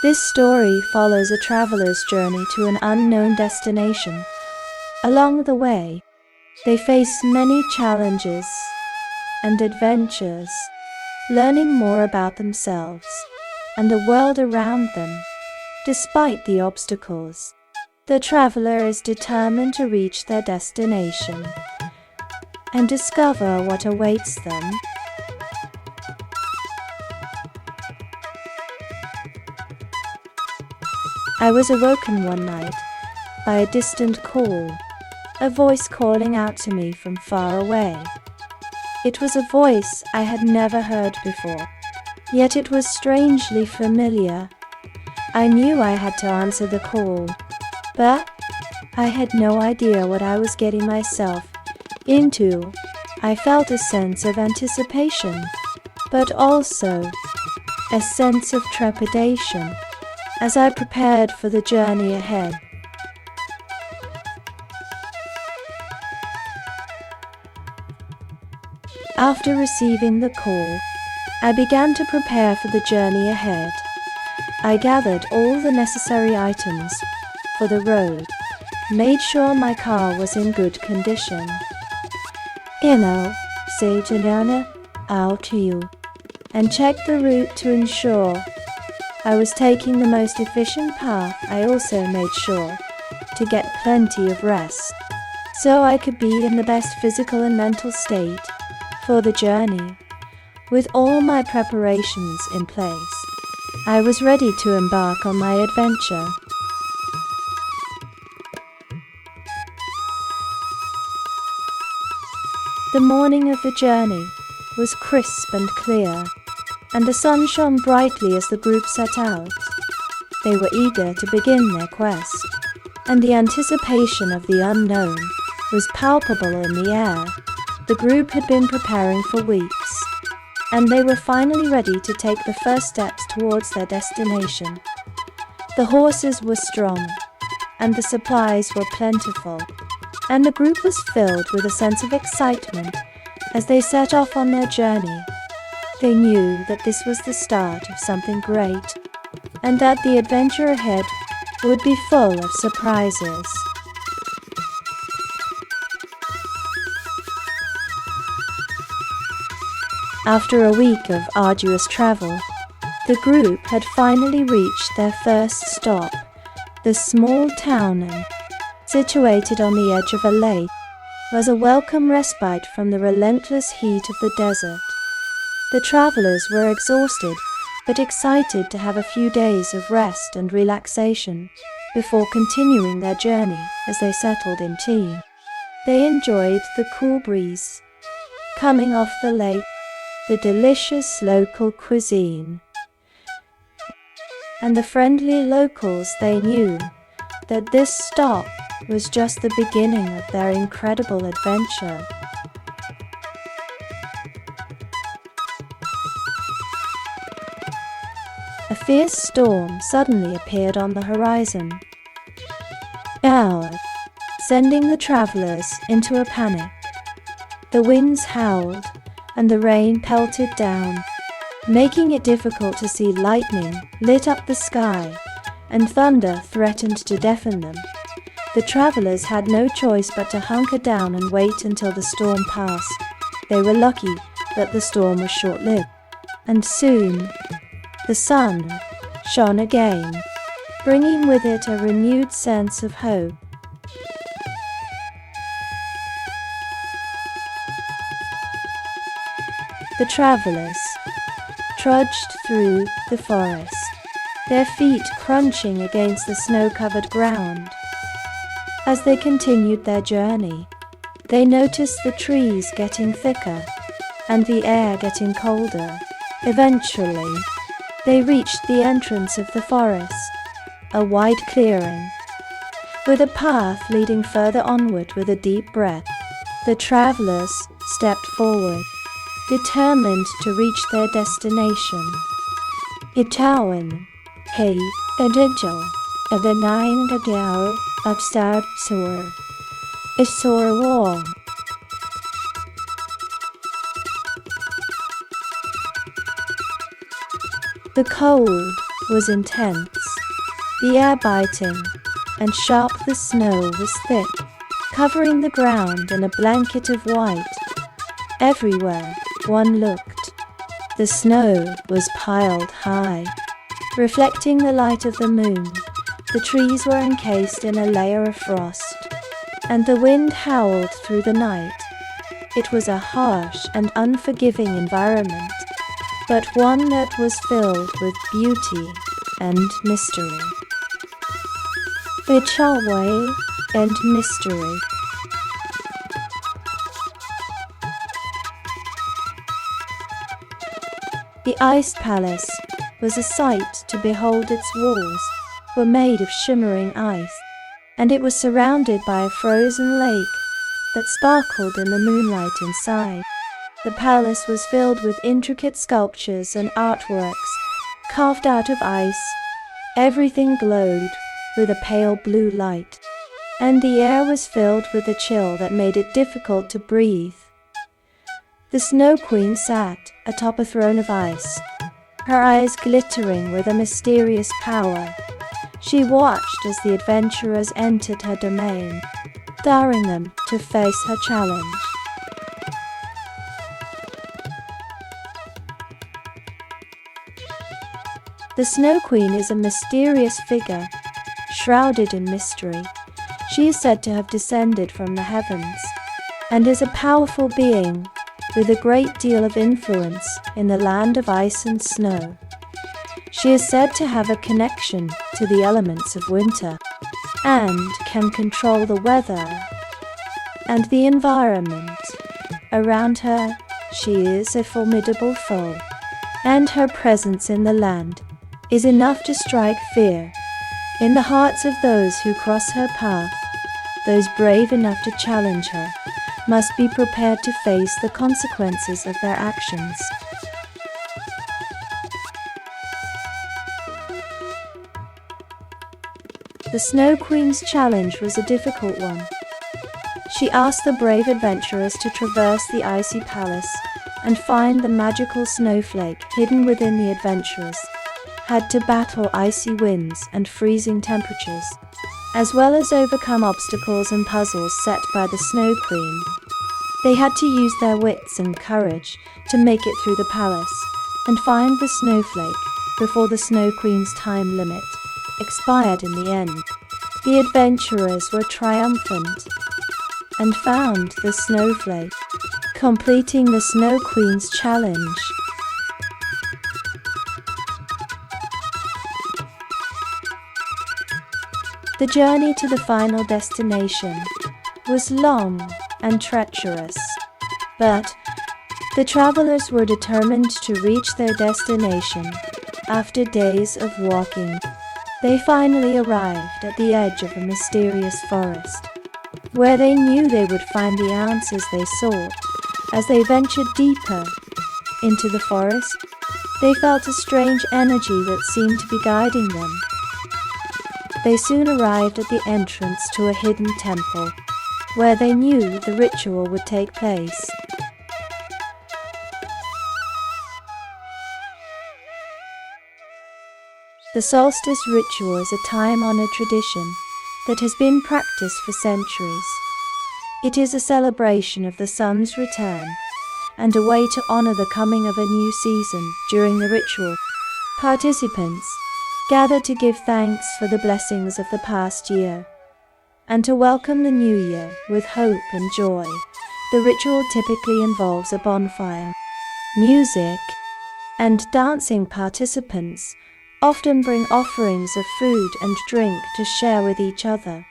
This story follows a traveler's journey to an unknown destination. Along the way, they face many challenges and adventures, learning more about themselves and the world around them. Despite the obstacles, the traveler is determined to reach their destination and discover what awaits them. I was awoken one night by a distant call, a voice calling out to me from far away. It was a voice I had never heard before, yet it was strangely familiar. I knew I had to answer the call, but I had no idea what I was getting myself into. I felt a sense of anticipation, but also a sense of trepidation as I prepared for the journey ahead. After receiving the call, I began to prepare for the journey ahead. I gathered all the necessary items for the road, made sure my car was in good condition. Say Juliana, out to you, and checked the route to ensure I was taking the most efficient path. I also made sure to get plenty of rest, so I could be in the best physical and mental state for the journey. With all my preparations in place, I was ready to embark on my adventure. The morning of the journey was crisp and clear, and the sun shone brightly as the group set out. They were eager to begin their quest, and the anticipation of the unknown was palpable in the air. The group had been preparing for weeks, and they were finally ready to take the first steps towards their destination. The horses were strong, and the supplies were plentiful, and the group was filled with a sense of excitement as they set off on their journey. They knew that this was the start of something great, and that the adventure ahead would be full of surprises. After a week of arduous travel, the group had finally reached their first stop, the small town, situated on the edge of a lake, was a welcome respite from the relentless heat of the desert. The travelers were exhausted, but excited to have a few days of rest and relaxation before continuing their journey as they settled in tea. They enjoyed the cool breeze coming off the lake, the delicious local cuisine, and the friendly locals. They knew that this stop was just the beginning of their incredible adventure. A fierce storm suddenly appeared on the horizon, sending the travelers into a panic. The winds howled, and the rain pelted down, making it difficult to see. Lightning lit up the sky, and thunder threatened to deafen them. The travelers had no choice but to hunker down and wait until the storm passed. They were lucky that the storm was short-lived, and soon the sun shone again, bringing with it a renewed sense of hope. The travelers trudged through the forest, their feet crunching against the snow-covered ground. As they continued their journey, they noticed the trees getting thicker and the air getting colder. Eventually, they reached the entrance of the forest, a wide clearing, with a path leading further onward. With a deep breath, the travelers stepped forward, determined to reach their destination. Itawan, hey, Edengel, of the 9 Gadao of South Sewer, Isor Wall. The cold, was intense, the air biting, and sharp. The snow was thick, covering the ground in a blanket of white. Everywhere one looked, the snow was piled high, reflecting the light of the moon. The trees were encased in a layer of frost, and the wind howled through the night. It was a harsh and unforgiving environment, but one that was filled with beauty and mystery. Way and mystery. The Ice Palace was a sight to behold. Its walls were made of shimmering ice, and it was surrounded by a frozen lake that sparkled in the moonlight inside. The palace was filled with intricate sculptures and artworks carved out of ice. Everything glowed with a pale blue light, and the air was filled with a chill that made it difficult to breathe. The Snow Queen sat atop a throne of ice, her eyes glittering with a mysterious power. She watched as the adventurers entered her domain, daring them to face her challenge. The Snow Queen is a mysterious figure, shrouded in mystery. She is said to have descended from the heavens, and is a powerful being with a great deal of influence in the land of ice and snow. She is said to have a connection to the elements of winter, and can control the weather and the environment around her. She is a formidable foe, and her presence in the land is enough to strike fear in the hearts of those who cross her path. Those brave enough to challenge her must be prepared to face the consequences of their actions. The Snow Queen's challenge was a difficult one. She asked the brave adventurers to traverse the icy palace and find the magical snowflake hidden within. The adventurers had to battle icy winds and freezing temperatures, as well as overcome obstacles and puzzles set by the Snow Queen. They had to use their wits and courage to make it through the palace and find the snowflake before the Snow Queen's time limit expired. In the end, the adventurers were triumphant and found the snowflake, completing the Snow Queen's challenge. The journey to the final destination was long and treacherous, but the travelers were determined to reach their destination. After days of walking, they finally arrived at the edge of a mysterious forest, where they knew they would find the answers they sought. As they ventured deeper into the forest, they felt a strange energy that seemed to be guiding them. They soon arrived at the entrance to a hidden temple, where they knew the ritual would take place. The Solstice ritual is a time-honored tradition that has been practiced for centuries. It is a celebration of the sun's return and a way to honor the coming of a new season. During the ritual, participants gather to give thanks for the blessings of the past year and to welcome the new year with hope and joy. The ritual typically involves a bonfire, music, and dancing. Participants often bring offerings of food and drink to share with each other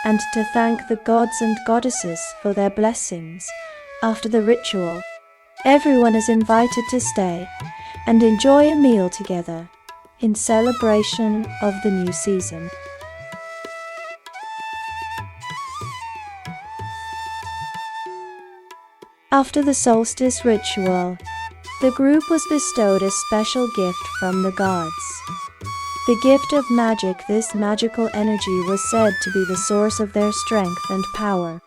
and to thank the gods and goddesses for their blessings. After the ritual, everyone is invited to stay and enjoy a meal together in celebration of the new season. After the solstice ritual, the group was bestowed a special gift from the gods. The gift of magic. This magical energy was said to be the source of their strength and power,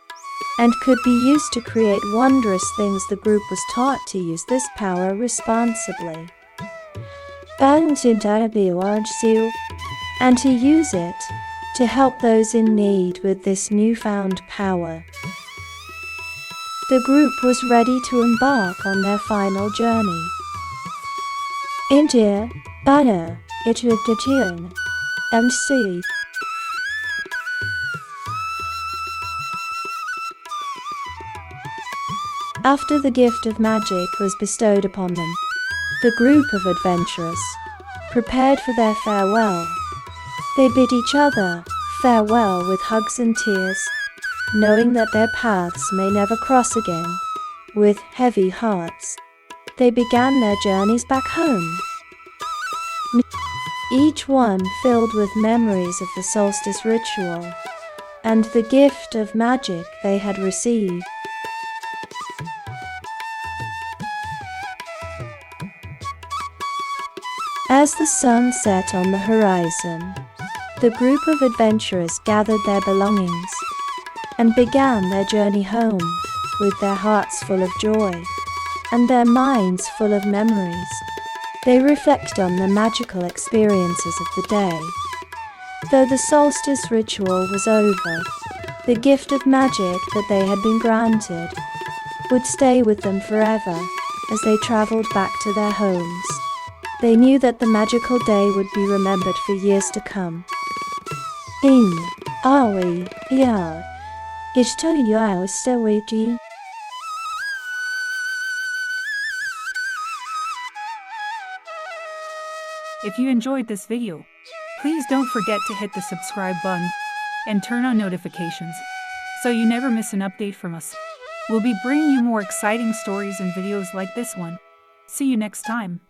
and could be used to create wondrous things. The group was taught to use this power responsibly. and to use it to help those in need with this newfound power. The group was ready to embark on their final journey. India, Bana, Italian, MC. After the gift of magic was bestowed upon them, the group of adventurers prepared for their farewell. They bid each other farewell with hugs and tears, knowing that their paths may never cross again. With heavy hearts, they began their journeys back home, each one filled with memories of the solstice ritual and the gift of magic they had received. As the sun set on the horizon, the group of adventurers gathered their belongings and began their journey home with their hearts full of joy and their minds full of memories. They reflect on the magical experiences of the day. Though the solstice ritual was over, the gift of magic that they had been granted would stay with them forever as they traveled back to their homes. They knew that the magical day would be remembered for years to come. If you enjoyed this video, please don't forget to hit the subscribe button and turn on notifications so you never miss an update from us. We'll be bringing you more exciting stories and videos like this one. See you next time.